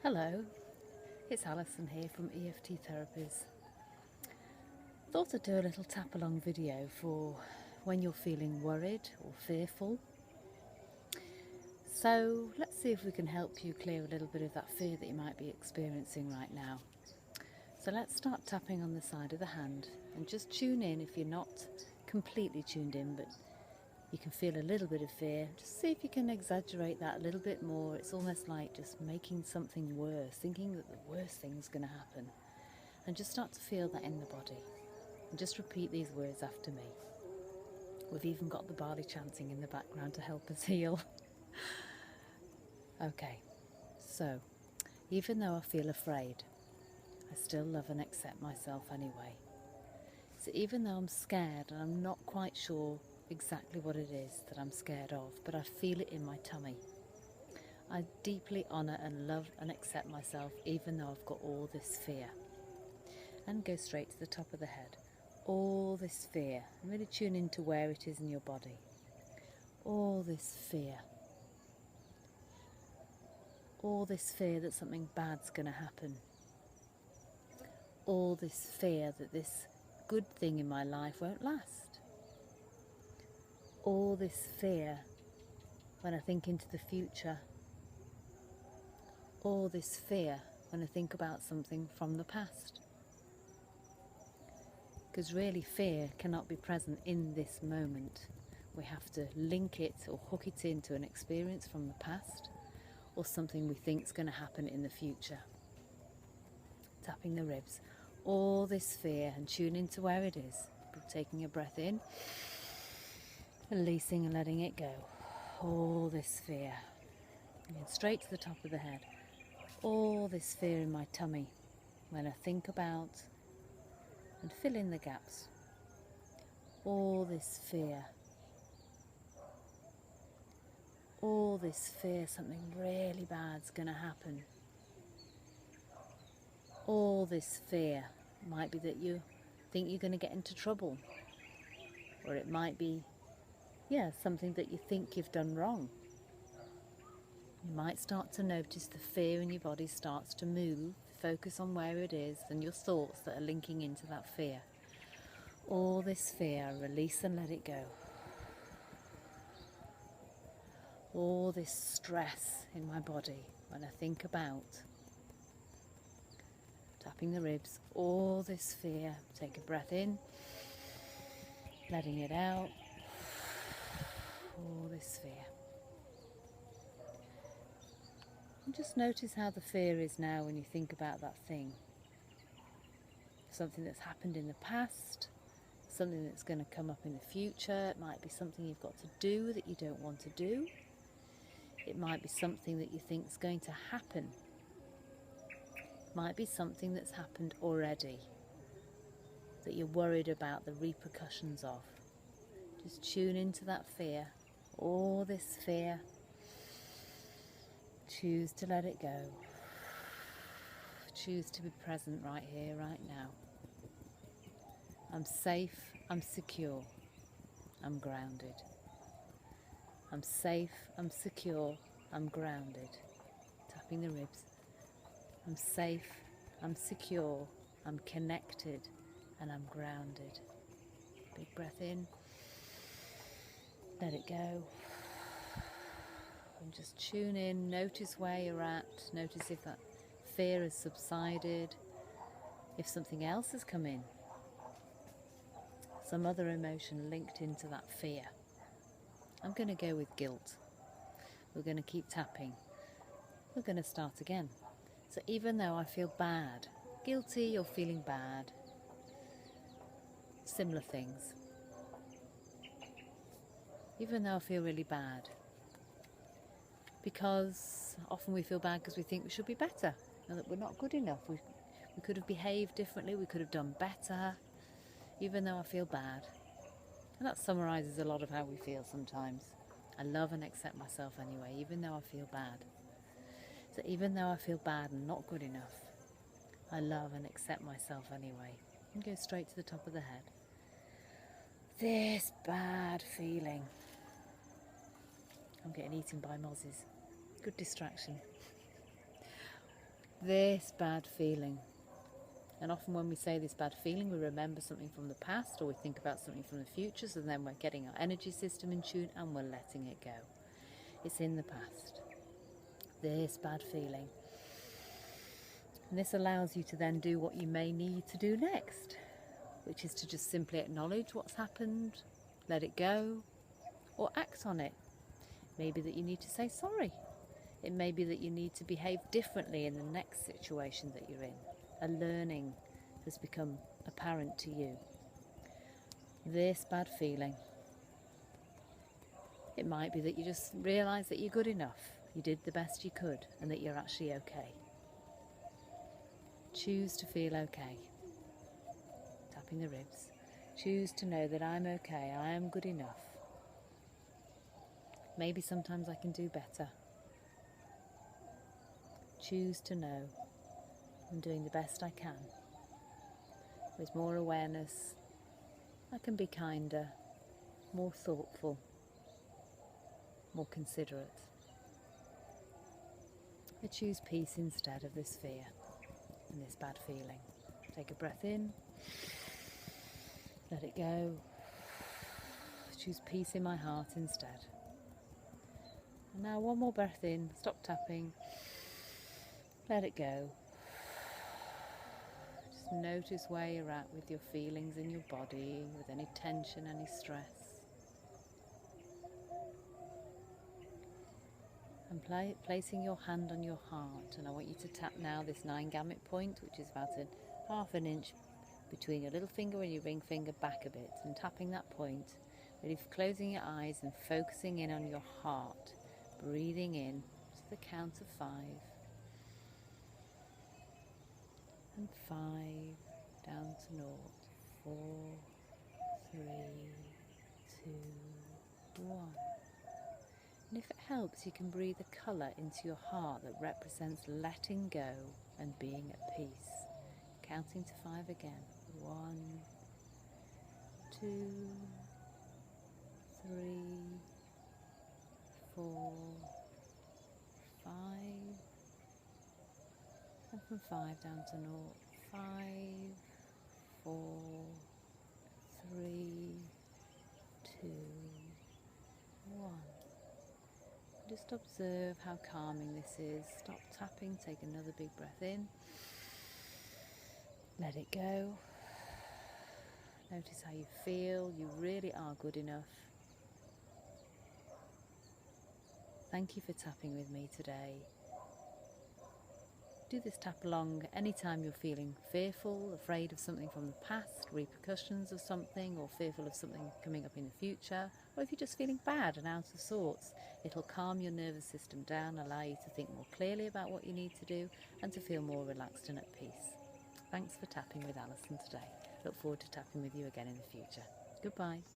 Hello, it's Alison here from EFT Therapies. Thought I'd do a little tap along video for when you're feeling worried or fearful. So let's see if we can help you clear a little bit of that fear that you might be experiencing right now. So let's start tapping on the side of the hand and just tune in if you're not completely tuned in, but you can feel a little bit of fear. Just see if you can exaggerate that a little bit more. It's almost like just making something worse, thinking that the worst thing's going to happen. And just start to feel that in the body. And just repeat these words after me. We've even got the barley chanting in the background to help us heal. Okay, so even though I feel afraid, I still love and accept myself anyway. So even though I'm scared and I'm not quite sure exactly what it is that I'm scared of, but I feel it in my tummy, I deeply honour and love and accept myself even though I've got all this fear. And go straight to the top of the head. All this fear. And really tune into where it is in your body. All this fear. All this fear that something bad's going to happen. All this fear that this good thing in my life won't last. All this fear when I think into the future. All this fear when I think about something from the past. Because really fear cannot be present in this moment. We have to link it or hook it into an experience from the past or something we think is going to happen in the future. Tapping the ribs. All this fear and tune into where it is. Taking a breath in. Releasing and letting it go. All this fear. And straight to the top of the head. All this fear in my tummy when I think about and fill in the gaps. All this fear. All this fear something really bad's going to happen. All this fear might be that you think you're going to get into trouble. Or it might be, something that you think you've done wrong. You might start to notice the fear in your body starts to move. Focus on where it is and your thoughts that are linking into that fear. All this fear, release and let it go. All this stress in my body when I think about tapping the ribs. All this fear, take a breath in, letting it out. All this fear. And just notice how the fear is now when you think about that thing. Something that's happened in the past, something that's going to come up in the future. It might be something you've got to do that you don't want to do. It might be something that you think is going to happen. It might be something that's happened already that you're worried about the repercussions of. Just tune into that fear, all this fear. Choose to let it go. Choose to be present right here, right now. I'm safe, I'm secure, I'm grounded. I'm safe, I'm secure, I'm grounded. Tapping the ribs. I'm safe, I'm secure, I'm connected, and I'm grounded. Big breath in. Let it go. And just tune in, notice where you're at, notice if that fear has subsided, if something else has come in, some other emotion linked into that fear. I'm going to go with guilt. We're going to keep tapping. We're going to start again. So even though I feel bad, guilty or feeling bad, similar things. Even though I feel really bad, because often we feel bad because we think we should be better and that we're not good enough. We could have behaved differently, we could have done better, even though I feel bad. And that summarises a lot of how we feel sometimes. I love and accept myself anyway, even though I feel bad. So even though I feel bad and not good enough, I love and accept myself anyway. And go straight to the top of the head. This bad feeling. I'm getting eaten by mozzies. Good distraction. this bad feeling. And often when we say this bad feeling, we remember something from the past, or we think about something from the future, so then we're getting our energy system in tune and we're letting it go. It's in the past. This bad feeling. And this allows you to then do what you may need to do next, which is to just simply acknowledge what's happened, let it go, or act on it. Maybe that you need to say sorry. It may be that you need to behave differently in the next situation that you're in. A learning has become apparent to you. This bad feeling. It might be that you just realise that you're good enough, you did the best you could, and that you're actually okay. Choose to feel okay. Tapping the ribs. Choose to know that I'm okay, I am good enough. Maybe sometimes I can do better. Choose to know I'm doing the best I can. With more awareness, I can be kinder, more thoughtful, more considerate. I choose peace instead of this fear and this bad feeling. Take a breath in, let it go. Choose peace in my heart instead. And now one more breath in, stop tapping, let it go. Just notice where you're at with your feelings in your body, with any tension, any stress. And placing your hand on your heart, and I want you to tap now this 9 gamut point, which is about half an inch between your little finger and your ring finger back a bit, and tapping that point, really closing your eyes and focusing in on your heart, breathing in to the count of 5. And 5, down to 0, 4, 3, 2, 1. And if it helps, you can breathe a colour into your heart that represents letting go and being at peace. Counting to 5 again. 1, 2, 3, 4, 5. And from 5 down to 0, 5, 4, 3, 2, 1. Just observe how calming this is. Stop tapping, take another big breath in. Let it go. Notice how you feel. You really are good enough. Thank you for tapping with me today. Do this tap along anytime you're feeling fearful, afraid of something from the past, repercussions of something, or fearful of something coming up in the future, or if you're just feeling bad and out of sorts. It'll calm your nervous system down, allow you to think more clearly about what you need to do, and to feel more relaxed and at peace. Thanks for tapping with Alison today. Look forward to tapping with you again in the future. Goodbye.